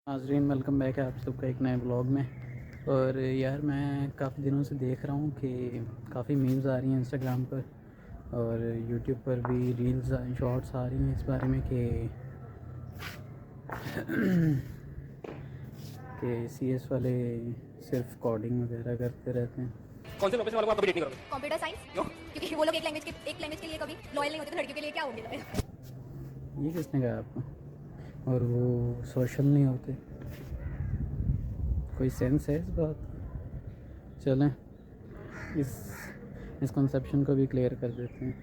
नाज़रीन, welcome back है आप सबका एक नए ब्लॉग में। और यार मैं काफ़ी दिनों से देख रहा हूँ कि काफ़ी मीम्स आ रही हैं इंस्टाग्राम पर और यूट्यूब पर भी रील्स शॉर्ट्स आ रही हैं इस बारे में कि सीएस वाले सिर्फ कोडिंग वगैरह करते रहते हैं। कौन से प्रोफेशन वालों को आप कभी डेट नहीं करोगे? Computer science. क्यों? क्योंकि वो लोग एक लैंग्वेज के लिए कभी लॉयल नहीं होते, तो लड़कियों के लिए क्या होंगे लॉयल। ये किसने कहा आपको? और वो सोशल नहीं होते? कोई सेंस है इस बात? चलें इस कंसेप्शन को भी क्लियर कर देते हैं।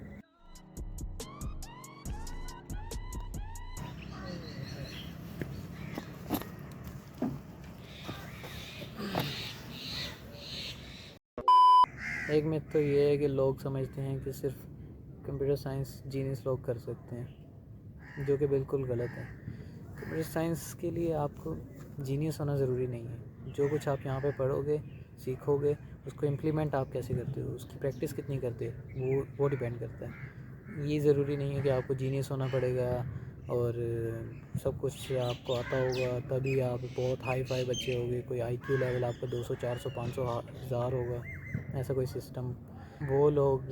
एक मिथ तो ये है कि लोग समझते हैं कि सिर्फ कंप्यूटर साइंस जीनियस लोग कर सकते हैं, जो कि बिल्कुल गलत है। कंप्यूटर साइंस के लिए आपको जीनियस होना ज़रूरी नहीं है। जो कुछ आप यहाँ पे पढ़ोगे, सीखोगे, उसको इम्प्लीमेंट आप कैसे करते हो, उसकी प्रैक्टिस कितनी करते हो, वो डिपेंड करता है। ये ज़रूरी नहीं है कि आपको जीनियस होना पड़ेगा और सब कुछ आपको आता होगा तभी आप बहुत हाई फाई बच्चे होगे। कोई आईक्यू लेवल आपका 200 400 500 हज़ार होगा, ऐसा कोई सिस्टम। वो लोग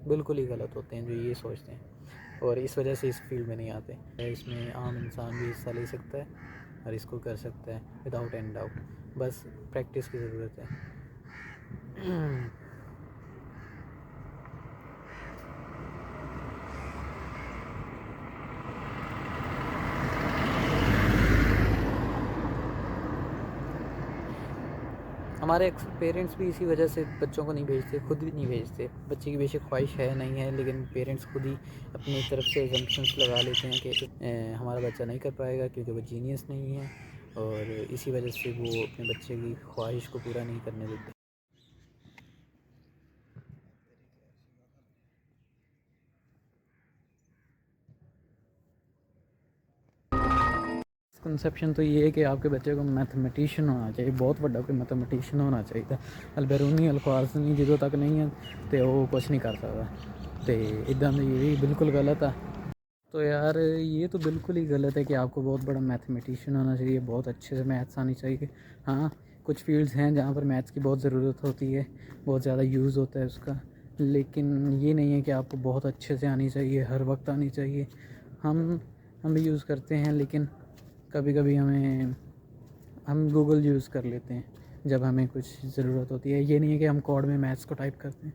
बिल्कुल ही गलत होते हैं जो ये सोचते हैं और इस वजह से इस फील्ड में नहीं आते। इसमें आम इंसान भी हिस्सा ले सकता है और इसको कर सकता है विदाउट एनी डाउट, बस प्रैक्टिस की ज़रूरत है। हमारे पेरेंट्स भी इसी वजह से बच्चों को नहीं भेजते, खुद भी नहीं भेजते। बच्चे की बेशक ख्वाहिश है नहीं है, लेकिन पेरेंट्स खुद ही अपनी तरफ से एजम्पशंस लगा लेते हैं कि हमारा बच्चा नहीं कर पाएगा क्योंकि वो जीनियस नहीं है, और इसी वजह से वो अपने बच्चे की ख्वाहिश को पूरा नहीं करने देते। कंसेप्शन तो ये है कि आपके बच्चे को मैथमेटिशियन होना चाहिए, बहुत बड़ा कोई मैथमेटिशियन होना चाहिए। अलबेरूनी अलख्वारज़मी जो तक नहीं है तो वो कुछ नहीं कर सकता, तो इदा ये भी बिल्कुल गलत है। तो यार ये तो बिल्कुल ही गलत है कि आपको बहुत बड़ा मैथमेटिशियन होना चाहिए, बहुत अच्छे से मैथ्स आनी चाहिए। हाँ, कुछ फील्ड्स हैं जहाँ पर मैथ्स की बहुत ज़रूरत होती है, बहुत ज़्यादा यूज़ होता है उसका, लेकिन ये नहीं है कि आपको बहुत अच्छे से आनी चाहिए, हर वक्त आनी चाहिए। हम भी यूज़ करते हैं, लेकिन कभी कभी हम गूगल यूज़ कर लेते हैं जब हमें कुछ ज़रूरत होती है। ये नहीं है कि हम कोड में मैथ्स को टाइप करते हैं,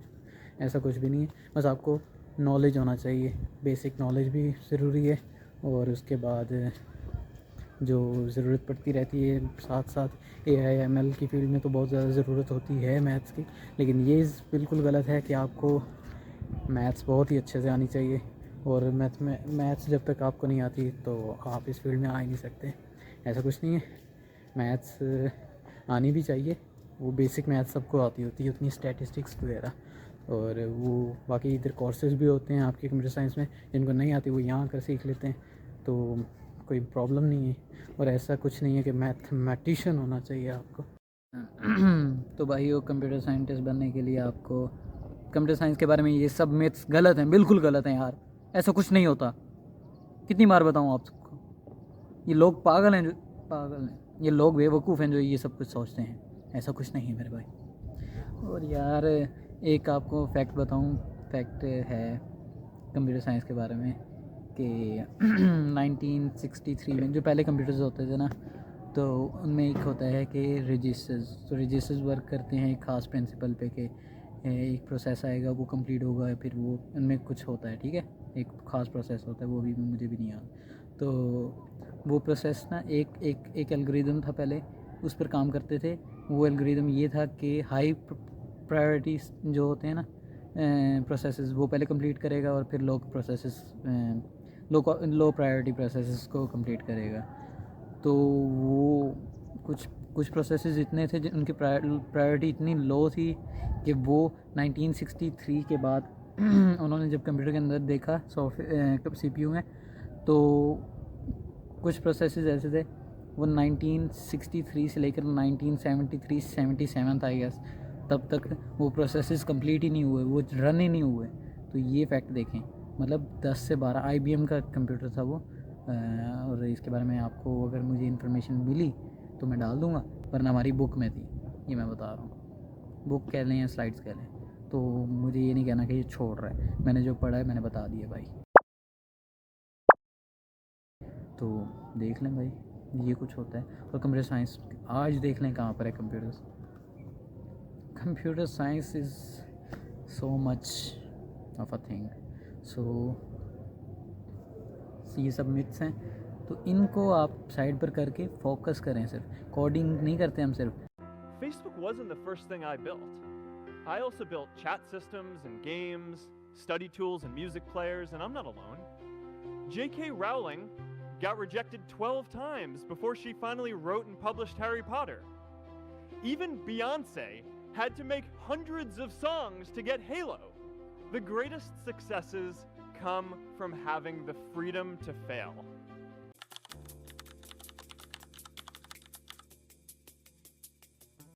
ऐसा कुछ भी नहीं है। बस आपको नॉलेज होना चाहिए, बेसिक नॉलेज भी ज़रूरी है, और उसके बाद जो ज़रूरत पड़ती रहती है साथ साथ AI ML की फील्ड में तो बहुत ज़्यादा ज़रूरत होती है मैथ्स की। लेकिन ये बिल्कुल गलत है कि आपको मैथ्स बहुत ही अच्छे से आनी चाहिए, और मैथ्स जब तक आपको नहीं आती तो आप इस फील्ड में आ ही नहीं सकते। ऐसा कुछ नहीं है, मैथ्स आनी भी चाहिए। वो बेसिक मैथ्स सबको आती होती है, उतनी स्टैटिस्टिक्स वगैरह, और वो बाकी इधर कोर्सेज भी होते हैं आपके कंप्यूटर साइंस में, जिनको नहीं आती वो यहाँ आकर सीख लेते हैं, तो कोई प्रॉब्लम नहीं है। और ऐसा कुछ नहीं है कि मैथमेटिशियन होना चाहिए आपको। तो भाई वो कंप्यूटर साइंटिस्ट बनने के लिए आपको कंप्यूटर साइंस के बारे में ये सब मिथ्स गलत हैं, बिल्कुल गलत हैं यार। ऐसा कुछ नहीं होता, कितनी बार बताऊँ आप सबको। ये लोग पागल हैं, जो पागल हैं, ये लोग बेवकूफ़ हैं जो ये सब कुछ सोचते हैं। ऐसा कुछ नहीं है मेरे भाई। और यार एक आपको फैक्ट बताऊँ, फैक्ट है कंप्यूटर साइंस के बारे में कि 1963 में जो पहले कंप्यूटर्स होते थे ना, तो उनमें एक होता है कि रजिस्टर्स। तो रजिस्टर्स वर्क करते हैं एक ख़ास प्रिंसिपल पे कि एक प्रोसेस आएगा, वो कंप्लीट होगा, फिर वो उनमें कुछ होता है, ठीक है, एक ख़ास प्रोसेस होता है, वो भी मुझे भी नहीं याद। तो वो प्रोसेस ना एक एल्गोरिदम था पहले, उस पर काम करते थे। वो एल्गोरिदम ये था कि हाई प्रायोरिटीज़ जो होते हैं ना प्रोसेसेस, वो पहले कंप्लीट करेगा और फिर लो प्रायोरिटी प्रोसेसेस को कंप्लीट करेगा। तो वो कुछ प्रोसेसेस इतने थे उनकी प्रायोरिटी इतनी लो थी कि वो 1963 के बाद उन्होंने जब कंप्यूटर के अंदर देखा सॉफ्टवेयर CPU में, तो कुछ प्रोसेसेस ऐसे थे वो 1963 से लेकर 1973-77 था आई गेस, तब तक वो प्रोसेसेस कंप्लीट ही नहीं हुए, वो रन ही नहीं हुए। तो ये फैक्ट देखें, मतलब 10 से 12 IBM का कंप्यूटर था वो, और इसके बारे में आपको अगर मुझे इन्फॉर्मेशन मिली तो मैं डाल दूँगा, वरना हमारी बुक में थी, ये मैं बता रहा हूँ। बुक कह लें या स्लाइड्स कह लें, तो मुझे ये नहीं कहना कि ये छोड़ रहा है, मैंने जो पढ़ा है मैंने बता दिया भाई। तो देख लें भाई, ये कुछ होता है। और कंप्यूटर साइंस आज देख लें कहाँ पर है computer science is so much of a thing. So ये सब मिथ्स हैं, तो इनको आप साइड पर करके फोकस करें, सिर्फ कोडिंग नहीं करते हम सिर्फ। Facebook wasn't the first thing I built. I also built chat systems and games, study tools and music players, and I'm not alone. J.K. Rowling got rejected 12 times before she finally wrote and published Harry Potter. Even Beyoncé had to make hundreds of songs to get Halo. The greatest successes come from having the freedom to fail.